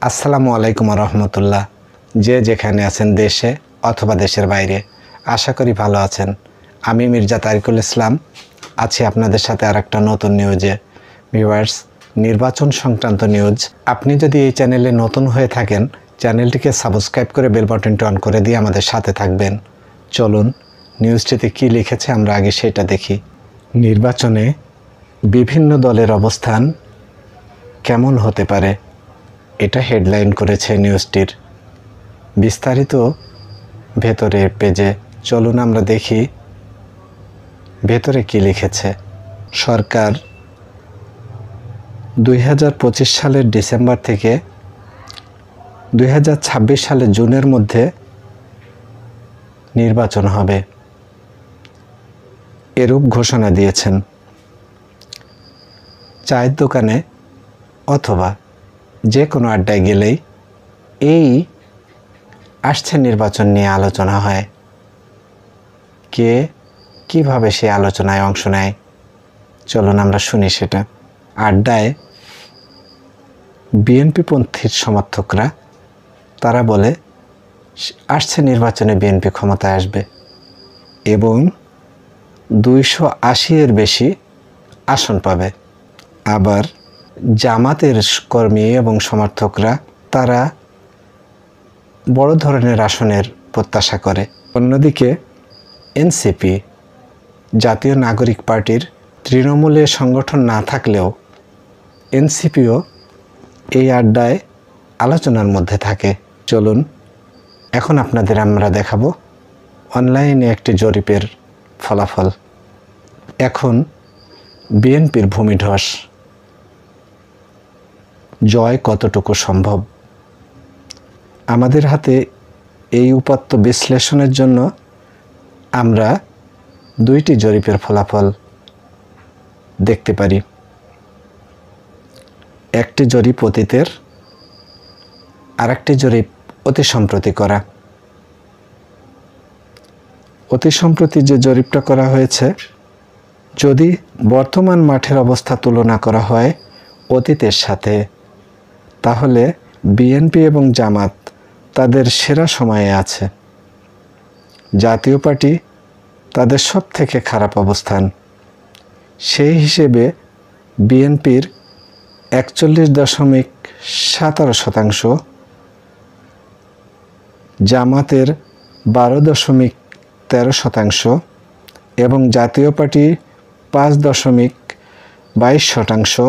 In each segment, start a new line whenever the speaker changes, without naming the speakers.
আসসালামু আলাইকুম রহমতুল্লাহ। যে যেখানে আছেন দেশে অথবা দেশের বাইরে, আশা করি ভালো আছেন। আমি মির্জা তারিকুল ইসলাম আছি আপনাদের সাথে আর একটা নতুন নিউজে। ভিউয়ার্স, নির্বাচন সংক্রান্ত নিউজ। আপনি যদি এই চ্যানেলে নতুন হয়ে থাকেন, চ্যানেলটিকে সাবস্ক্রাইব করে বেল বাটনটি অন করে দিয়ে আমাদের সাথে থাকবেন। চলুন নিউজটিতে কী লিখেছে আমরা আগে সেটা দেখি। নির্বাচনে বিভিন্ন দলের অবস্থান কেমন হতে পারে, এটা হেডলাইন করেছে নিউজটির। বিস্তারিত ভেতরে পেজে। চলুন আমরা দেখি ভেতরে কি লিখেছে। সরকার 2025 সালের ডিসেম্বর থেকে 2026 সালের জুনের মধ্যে নির্বাচন হবে, এরূপ ঘোষণা দিয়েছেন। চায়ের দোকানে অথবা যে কোনো আড্ডায় গেলেই এই আসছে নির্বাচন নিয়ে আলোচনা হয়। কে কিভাবে সে আলোচনায় অংশ নেয়, চলুন আমরা শুনি সেটা। আড্ডায় বিএনপিপন্থীর সমর্থকরা তারা বলে আসছে নির্বাচনে বিএনপি ক্ষমতায় আসবে এবং 280-এর বেশি আসন পাবে। আবার জামাতের কর্মী এবং সমর্থকরা তারা বড় ধরনের আসনের প্রত্যাশা করে। অন্যদিকে এনসিপি, জাতীয় নাগরিক পার্টির তৃণমূলের সংগঠন না থাকলেও এনসিপিও এই আড্ডায় আলোচনার মধ্যে থাকে। চলুন এখন আপনাদের আমরা দেখাবো অনলাইনে একটি জরিপের ফলাফল। এখন বিএনপির ভূমিধস, জয় কতটুকু সম্ভব। আমাদের হাতে এই উপাত্ত বিশ্লেষণের জন্য আমরা দুইটি জরিপের ফলাফল দেখতে পারি। একটি জরিপ অতীতের, আর একটি জরিপ অতি সম্প্রতি করা। অতি সম্প্রতি যে জরিপটা করা হয়েছে, যদি বর্তমান মাঠের অবস্থা তুলনা করা হয় অতীতের সাথে, তাহলে বিএনপি এবং জামাত তাদের সেরা সময়ে আছে। জাতীয় পার্টি তাদের সব থেকে খারাপ অবস্থান। সেই হিসেবে বিএনপির 41.17%, জামাতের 12.13% এবং জাতীয় পার্টি 5.22%,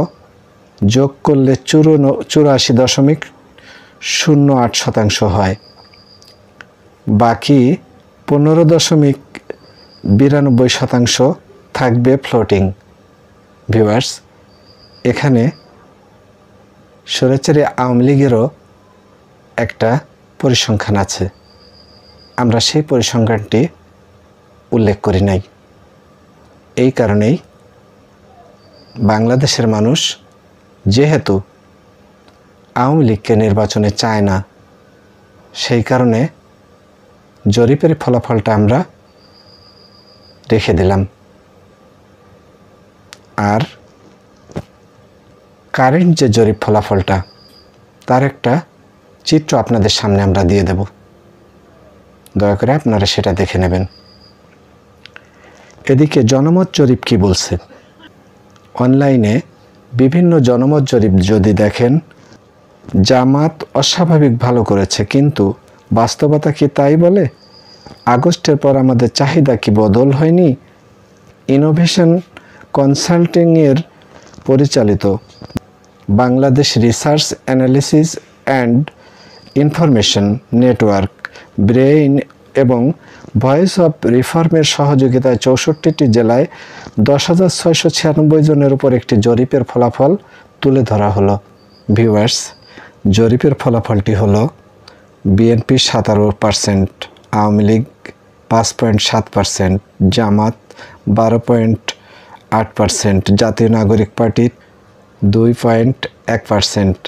যোগ করলে 84.08% হয়। বাকি 15.92% থাকবে ফ্লোটিং। ভিউয়ার্স, এখানে স্বৈরাচারী আওয়ামী লীগেরও একটা পরিসংখ্যান আছে, আমরা সেই পরিসংখ্যানটি উল্লেখ করি নাই। এই কারণেই বাংলাদেশের মানুষ যেহেতু আওয়ামী লীগকে নির্বাচনে চায় না, সেই কারণে জরিপের ফলাফলটা আমরা রেখে দিলাম। আর কারেন্ট যে জরিপ ফলাফলটা, তার একটা চিত্র আপনাদের সামনে আমরা দিয়ে দেব, দয়া করে আপনারা সেটা দেখে নেবেন। এদিকে জনমত জরিপ কি বলছে। অনলাইনে বিভিন্ন জনমত জরিপ যদি দেখেন, জামাত অস্বাভাবিক ভালো করেছে, কিন্তু বাস্তবতা কি তাই বলে? আগস্টের পর আমাদের চাহিদা কি বদল হয়নি? ইনোভেশন কনসাল্টিংয়ের পরিচালিত Bangladesh research analysis and information network, brain এবং ভয়েস অফ রিফর্মের সহযোগিতায় 64টি জেলায় 10,696 জনের উপর একটি জরিপের ফলাফল তুলে ধরা হলো। ভিউয়ার্স, জরিপের ফলাফলটি হলো বিএনপি 17%, আওয়ামী লীগ 5.7%, জামাত 12.8%, জাতীয় নাগরিক পার্টি 2.1%।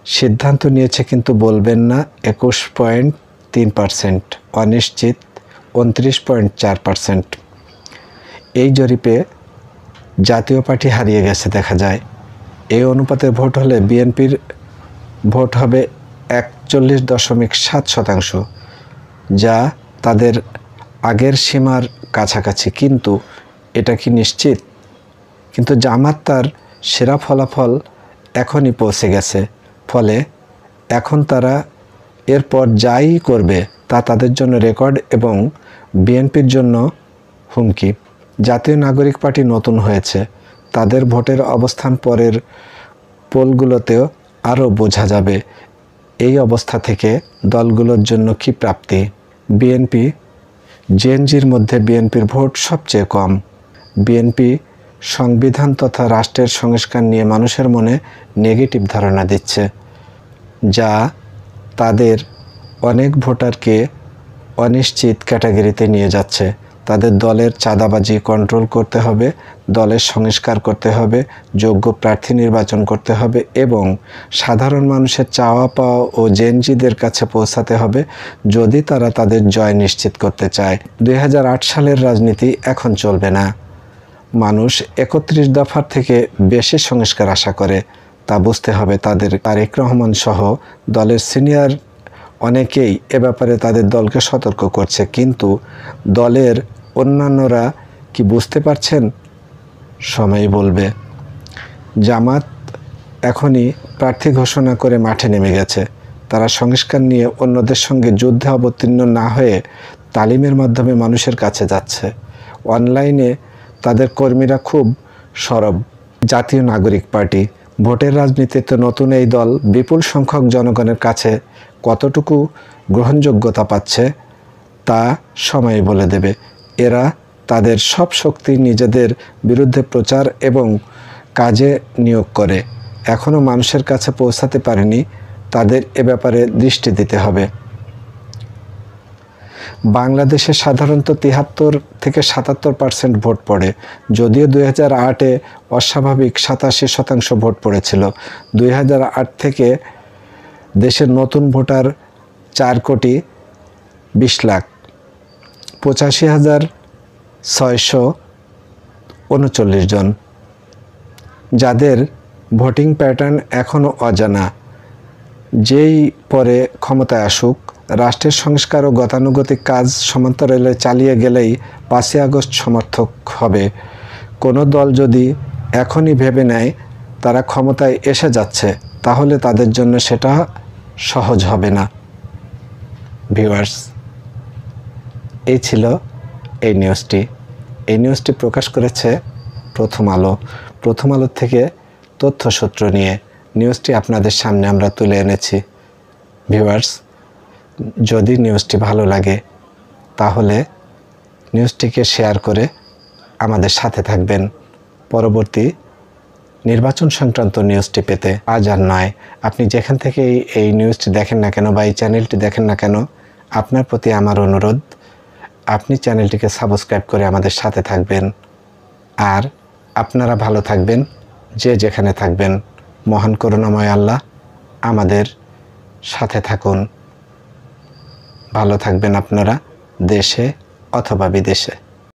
সিদ্ধান্ত নিয়েছে কিন্তু বলবেন না 21.3%। অনিশ্চিত 29.4%। এই জরিপে জাতীয় পার্টি হারিয়ে গেছে দেখা যায়। এই অনুপাতে ভোট হলে বিএনপির ভোট হবে 41.7%, যা তাদের আগের সীমার কাছাকাছি। কিন্তু এটা কি নিশ্চিত? কিন্তু জামাত তার সেরা ফলাফল এখনই পৌঁছে গেছে। ফলে এখন তারা এরপর যাই করবে তা তাদের জন্য রেকর্ড এবং বিএনপির জন্য হুমকি। জাতীয় নাগরিক পার্টি নতুন হয়েছে, তাদের ভোটের অবস্থান পরের পোলগুলোতেও আরও বোঝা যাবে। এই অবস্থা থেকে দলগুলোর জন্য কি প্রাপ্তি? বিএনপি, জেএনজির মধ্যে বিএনপির ভোট সবচেয়ে কম। বিএনপি সংবিধান তথা রাষ্ট্রের সংস্কার নিয়ে মানুষের মনে নেগেটিভ ধারণা দিচ্ছে, যা তাদের অনেক ভোটারকে অনিশ্চিত ক্যাটাগরিতে নিয়ে যাচ্ছে। তাদের দলের চাঁদাবাজি কন্ট্রোল করতে হবে, দলের সংস্কার করতে হবে, যোগ্য প্রার্থী নির্বাচন করতে হবে এবং সাধারণ মানুষের চাওয়া পাওয়া ও জেএনজিদের কাছে পৌঁছাতে হবে যদি তারা তাদের জয় নিশ্চিত করতে চায়। 2008 সালের রাজনীতি এখন চলবে না। মানুষ 31 দফার থেকে বেশি সংস্কার আশা করে, তা বুঝতে হবে তাদের। তারেক রহমান সহ দলের সিনিয়র অনেকেই এ ব্যাপারে তাদের দলকে সতর্ক করছে, কিন্তু দলের অন্যান্যরা কি বুঝতে পারছেন? সময় বলবে। জামাত এখনই প্রার্থী ঘোষণা করে মাঠে নেমে গেছে। তারা সংস্কার নিয়ে অন্যদের সঙ্গে যুদ্ধে অবতীর্ণ না হয়ে তালিমের মাধ্যমে মানুষের কাছে যাচ্ছে। অনলাইনে তাদের কর্মীরা খুব সরব। জাতীয় নাগরিক পার্টি ভোটের রাজনীতিতে নতুন এই দল বিপুল সংখ্যক জনগণের কাছে কতটুকু গ্রহণযোগ্যতা পাচ্ছে তা সময় বলে দেবে। এরা তাদের সব শক্তি নিজেদের বিরুদ্ধে প্রচার এবং কাজে নিয়োগ করে। এখনও মানুষের কাছে পৌঁছাতে পারেনি, তাদের এ ব্যাপারে দৃষ্টি দিতে হবে। বাংলাদেশে সাধারণত 73 থেকে 77% ভোট পড়ে, যদিও 2008-এ অস্বাভাবিক 87% ভোট পড়েছিল। 2008 থেকে দেশের নতুন ভোটার 4,20,00,000, 85,639 জন, যাদের ভোটিং প্যাটার্ন এখনও অজানা। যেই পরে ক্ষমতায় আসুক, রাষ্ট্রের সংস্কার ও গতানুগতিক কাজ সমান্তরালে চালিয়ে গেলেই 5ই আগস্ট সমর্থক হবে। কোনো দল যদি এখনই ভেবে নেয় তারা ক্ষমতায় এসে যাচ্ছে, তাহলে তাদের জন্য সেটা সহজ হবে না। ভিউয়ার্স, এই ছিল এই নিউজটি। এই নিউজটি প্রকাশ করেছে প্রথম আলো। প্রথম আলো থেকে তথ্যসূত্র নিয়ে নিউজটি আপনাদের সামনে আমরা তুলে এনেছি। ভিউয়ার্স, যদি নিউজটি ভালো লাগে তাহলে নিউজটিকে শেয়ার করে আমাদের সাথে থাকবেন পরবর্তী নির্বাচন সংক্রান্ত নিউজটি পেতে। আজ আর নয়, আপনি যেখান থেকে এই নিউজটি দেখেন না কেন বা এই চ্যানেলটি দেখেন না কেন, আপনার প্রতি আমার অনুরোধ, আপনি চ্যানেলটিকে সাবস্ক্রাইব করে আমাদের সাথে থাকবেন। আর আপনারা ভালো থাকবেন, যে যেখানে থাকবেন। মহান করুণাময় আল্লাহ আমাদের সাথে থাকুন। ভালো থাকবেন আপনারা, দেশে অথবা বিদেশে।